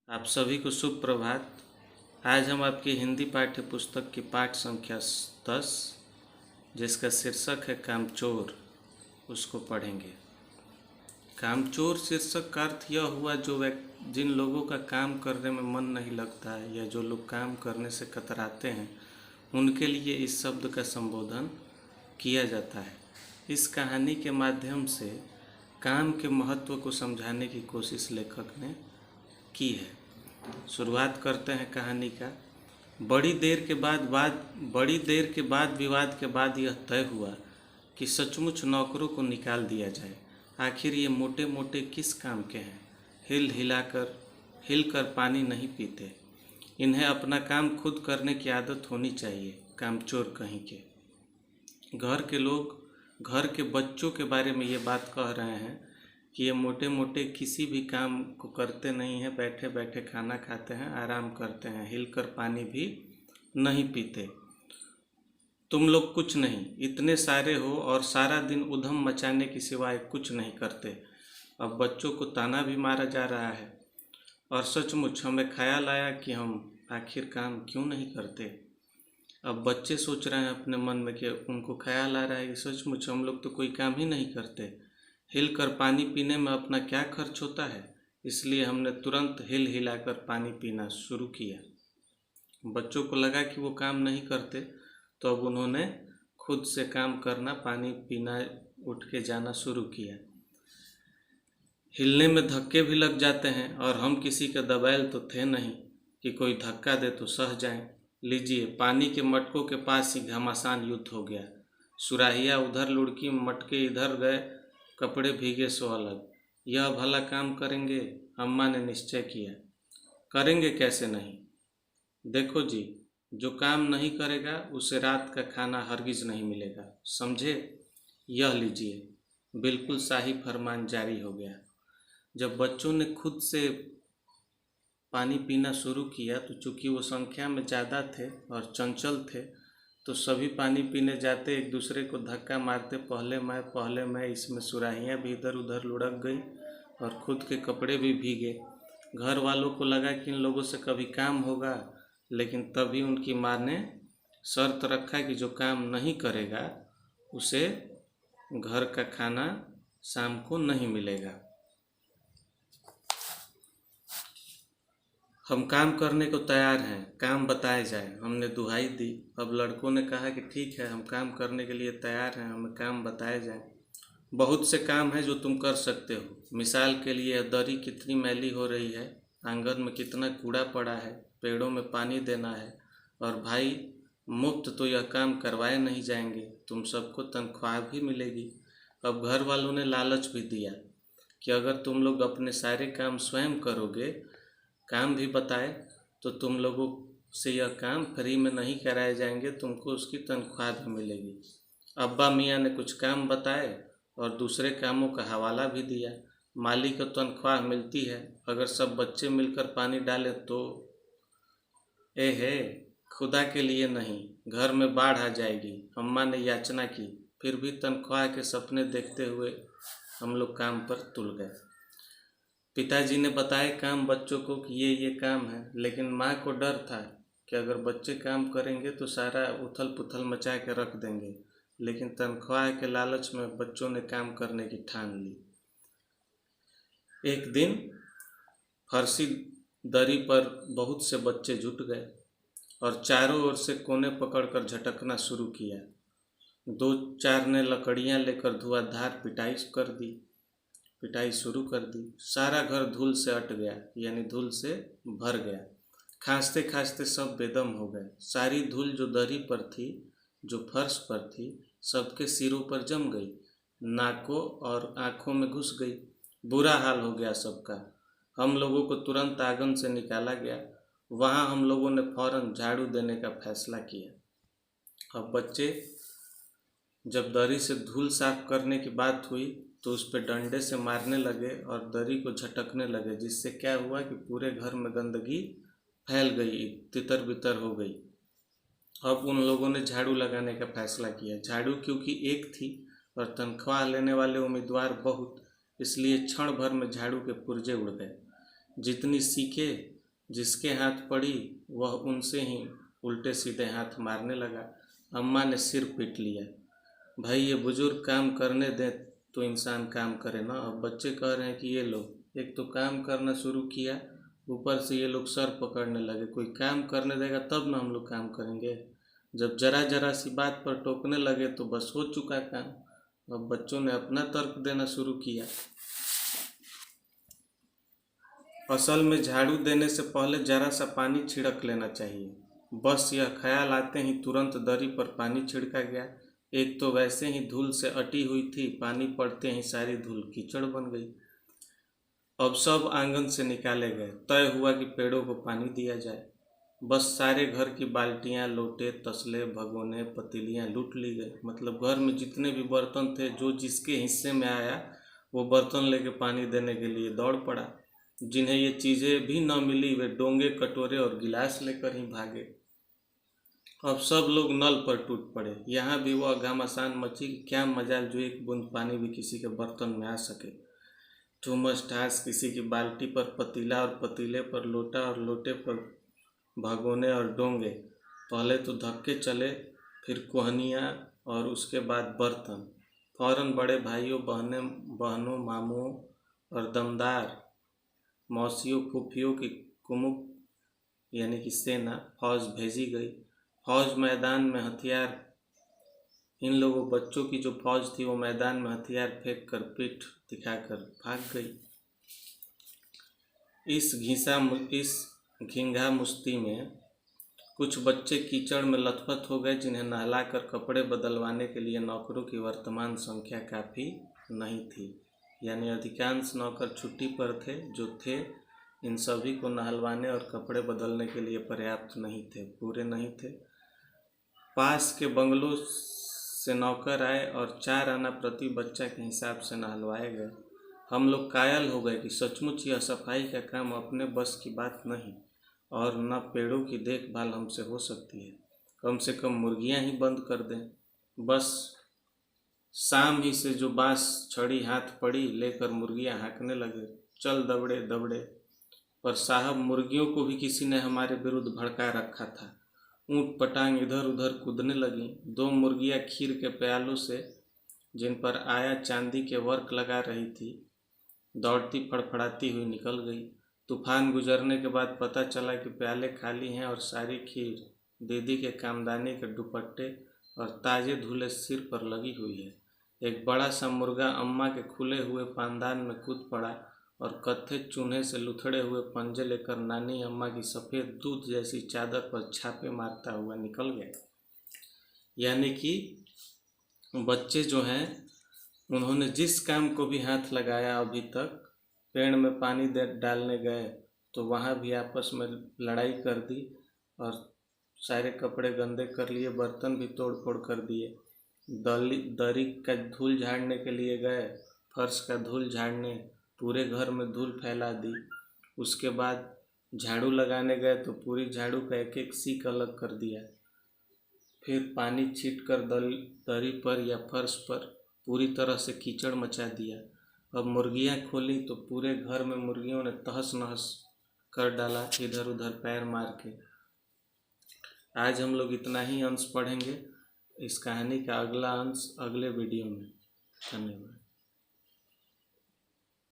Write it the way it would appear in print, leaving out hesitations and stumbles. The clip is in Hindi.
आप सभी को शुभ प्रभात। आज हम आपकी हिंदी पाठ्य पुस्तक की पाठ संख्या 10 जिसका शीर्षक है कामचोर, उसको पढ़ेंगे। कामचोर शीर्षक का अर्थ यह हुआ जिन लोगों का काम करने में मन नहीं लगता है या जो लोग काम करने से कतराते हैं उनके लिए इस शब्द का संबोधन किया जाता है। इस कहानी के माध्यम से काम के महत्व को समझाने की कोशिश लेखक ने की है। शुरुआत करते हैं कहानी का। बड़ी देर के बाद विवाद के बाद यह तय हुआ कि सचमुच नौकरों को निकाल दिया जाए। आखिर ये मोटे मोटे किस काम के हैं? हिलकर पानी नहीं पीते। इन्हें अपना काम खुद करने की आदत होनी चाहिए। कामचोर कहीं के। घर के बच्चों के बारे में ये बात कह रहे हैं कि ये मोटे मोटे किसी भी काम को करते नहीं हैं, बैठे बैठे खाना खाते हैं, आराम करते हैं, हिलकर पानी भी नहीं पीते। तुम लोग कुछ नहीं, इतने सारे हो और सारा दिन उधम मचाने की सिवाय कुछ नहीं करते। अब बच्चों को ताना भी मारा जा रहा है और सचमुच हमें ख्याल आया कि हम आखिर काम क्यों नहीं करते। अब बच्चे सोच रहे हैं अपने मन में कि उनको ख्याल आ रहा है कि सचमुच हम लोग तो कोई काम ही नहीं करते। हिलकर पानी पीने में अपना क्या खर्च होता है, इसलिए हमने तुरंत हिलाकर पानी पीना शुरू किया। बच्चों को लगा कि वो काम नहीं करते, तो अब उन्होंने खुद से काम करना, पानी पीना, उठ के जाना शुरू किया। हिलने में धक्के भी लग जाते हैं और हम किसी के दबैल तो थे नहीं कि कोई धक्का दे तो सह जाएं। लीजिए, पानी के मटकों के पास ही घमासान युद्ध हो गया। सुराहिया उधर लुढ़की, मटके इधर गए, कपड़े भीगे सो अलग। यह भला काम करेंगे? अम्मा ने निश्चय किया। करेंगे कैसे नहीं? देखो जी, जो काम नहीं करेगा उसे रात का खाना हरगिज नहीं मिलेगा, समझे? यह लीजिए। बिल्कुल शाही फरमान जारी हो गया। जब बच्चों ने खुद से पानी पीना शुरू किया तो चूँकि वो संख्या में ज़्यादा थे और चंचल थे, तो सभी पानी पीने जाते, एक दूसरे को धक्का मारते, पहले मैं। इसमें सुराहियाँ भी इधर उधर लुढ़क गई और खुद के कपड़े भी भीगे। घर वालों को लगा कि इन लोगों से कभी काम होगा, लेकिन तभी उनकी माँ ने शर्त रखा कि जो काम नहीं करेगा उसे घर का खाना शाम को नहीं मिलेगा। हम काम करने को तैयार हैं, काम बताए जाए, हमने दुहाई दी। अब लड़कों ने कहा कि ठीक है, हम काम करने के लिए तैयार हैं, हमें काम बताए जाए। बहुत से काम हैं जो तुम कर सकते हो। मिसाल के लिए दरी कितनी मैली हो रही है, आंगन में कितना कूड़ा पड़ा है, पेड़ों में पानी देना है। और भाई, मुफ्त तो यह काम करवाए नहीं जाएंगे, तुम सबको तनख्वाह भी मिलेगी। अब घर वालों ने लालच भी दिया कि अगर तुम लोग अपने सारे काम स्वयं करोगे, काम भी बताए, तो तुम लोगों से यह काम फ्री में नहीं कराए जाएंगे, तुमको उसकी तनख्वाह भी मिलेगी। अब्बा मियाँ ने कुछ काम बताए और दूसरे कामों का हवाला भी दिया। माली को तनख्वाह मिलती है, अगर सब बच्चे मिलकर पानी डालें तो। खुदा के लिए नहीं, घर में बाढ़ आ जाएगी, अम्मा ने याचना की। फिर भी तनख्वाह के सपने देखते हुए हम लोग काम पर तुल गए। पिताजी ने बताए काम बच्चों को कि ये काम है, लेकिन माँ को डर था कि अगर बच्चे काम करेंगे तो सारा उथल पुथल मचा के रख देंगे। लेकिन तनख्वाह के लालच में बच्चों ने काम करने की ठान ली। एक दिन फर्शी दरी पर बहुत से बच्चे जुट गए और चारों ओर से कोने पकड़कर झटकना शुरू किया। 2-4 ने लकड़ियाँ लेकर धुआंधार पिटाई शुरू कर दी। सारा घर धूल से अट गया, यानी धूल से भर गया। खांसते खांसते सब बेदम हो गए। सारी धूल जो दरी पर थी, जो फर्श पर थी, सबके सिरों पर जम गई, नाकों और आँखों में घुस गई। बुरा हाल हो गया सबका। हम लोगों को तुरंत आंगन से निकाला गया। वहाँ हम लोगों ने फौरन झाड़ू देने का फैसला किया। अब बच्चे जब दरी से धूल साफ करने की बात हुई तो उस पर डंडे से मारने लगे और दरी को झटकने लगे, जिससे क्या हुआ कि पूरे घर में गंदगी फैल गई, तितर बितर हो गई। अब उन लोगों ने झाड़ू लगाने का फैसला किया। झाड़ू क्योंकि एक थी और तनख्वाह लेने वाले उम्मीदवार बहुत, इसलिए क्षण भर में झाड़ू के पुर्जे उड़ गए। जितनी सीखे जिसके हाथ पड़ी वह उनसे ही उल्टे सीधे हाथ मारने लगा। अम्मा ने सिर पीट लिया। भाई ये बुजुर्ग काम करने दें तो इंसान काम करे ना। अब बच्चे कह रहे हैं कि ये लोग एक तो काम करना शुरू किया, ऊपर से ये लोग सर पकड़ने लगे। कोई काम करने देगा तब ना हम लोग काम करेंगे। जब जरा जरा सी बात पर टोकने लगे तो बस हो चुका काम। अब बच्चों ने अपना तर्क देना शुरू किया। असल में झाड़ू देने से पहले जरा सा पानी छिड़क लेना चाहिए। बस यह ख्याल आते ही तुरंत दरी पर पानी छिड़का गया। एक तो वैसे ही धूल से अटी हुई थी, पानी पड़ते ही सारी धूल कीचड़ बन गई। अब सब आंगन से निकाले गए। तय हुआ कि पेड़ों को पानी दिया जाए। बस सारे घर की बाल्टियां, लोटे, तसले, भगोने, पतीलियां लूट ली गई। मतलब घर में जितने भी बर्तन थे, जो जिसके हिस्से में आया वो बर्तन लेके पानी देने के लिए दौड़ पड़ा। जिन्हें ये चीज़ें भी न मिली वे डोंगे, कटोरे और गिलास लेकर ही भागे। अब सब लोग नल पर टूट पड़े। यहाँ भी वह घमासान मची कि क्या मजाल जो एक बूंद पानी भी किसी के बर्तन में आ सके। ठूमस ठास किसी की बाल्टी पर पतीला और पतीले पर लोटा और लोटे पर भगोने और डोंगे। पहले तो धक्के चले, फिर कोहनियाँ और उसके बाद बर्तन। फौरन बड़े भाइयों, बहनों, मामुओं और दमदार मौसियों, फूफियों की कुमुक यानी कि सेना फौज भेजी गई। फौज मैदान में हथियार, इन लोगों बच्चों की जो फौज थी वो मैदान में हथियार फेंक कर, पीठ दिखाकर भाग गई। इस घिंघा मुश्ती में कुछ बच्चे कीचड़ में लथपथ हो गए, जिन्हें नहलाकर कपड़े बदलवाने के लिए नौकरों की वर्तमान संख्या काफ़ी नहीं थी। यानी अधिकांश नौकर छुट्टी पर थे। जो थे इन सभी को नहलवाने और कपड़े बदलने के लिए पर्याप्त नहीं थे, पूरे नहीं थे। पास के बंगलों से नौकर आए और 4 आना प्रति बच्चा के हिसाब से नहलवाए गए। हम लोग कायल हो गए कि सचमुच यह सफाई का काम अपने बस की बात नहीं, और न पेड़ों की देखभाल हमसे हो सकती है। कम से कम मुर्गियां ही बंद कर दें। बस शाम ही से जो बांस छड़ी हाथ पड़ी, लेकर मुर्गियां हाँकने लगे। चल दबड़े दबड़े। पर साहब, मुर्गियों को भी किसी ने हमारे विरुद्ध भड़का रखा था। ऊँट पटांग इधर उधर कूदने लगी। 2 मुर्गियां खीर के प्यालों से, जिन पर आया चांदी के वर्क लगा रही थी, दौड़ती फड़फड़ाती हुई निकल गई। तूफान गुजरने के बाद पता चला कि प्याले खाली हैं और सारी खीर दीदी के कामदानी के दुपट्टे और ताजे धुले सिर पर लगी हुई है। एक बड़ा सा मुर्गा अम्मा के खुले हुए पानदान में कूद पड़ा और कत्थे चून्हे से लुथड़े हुए पंजे लेकर नानी अम्मा की सफ़ेद दूध जैसी चादर पर छापे मारता हुआ निकल गया। यानी कि बच्चे जो हैं, उन्होंने जिस काम को भी हाथ लगाया अभी तक, पेड़ में पानी डालने गए तो वहाँ भी आपस में लड़ाई कर दी और सारे कपड़े गंदे कर लिए, बर्तन भी तोड़ फोड़ कर दिए। दरी का धूल झाड़ने के लिए गए, फर्श का धूल झाड़ने, पूरे घर में धूल फैला दी। उसके बाद झाड़ू लगाने गए तो पूरी झाड़ू का एक एक सीक अलग कर दिया। फिर पानी छींटकर दरी पर या फर्श पर पूरी तरह से कीचड़ मचा दिया। अब मुर्गियां खोली तो पूरे घर में मुर्गियों ने तहस नहस कर डाला, इधर उधर पैर मार के। आज हम लोग इतना ही अंश पढ़ेंगे। इस कहानी का अगला अंश अगले वीडियो में। धन्यवाद।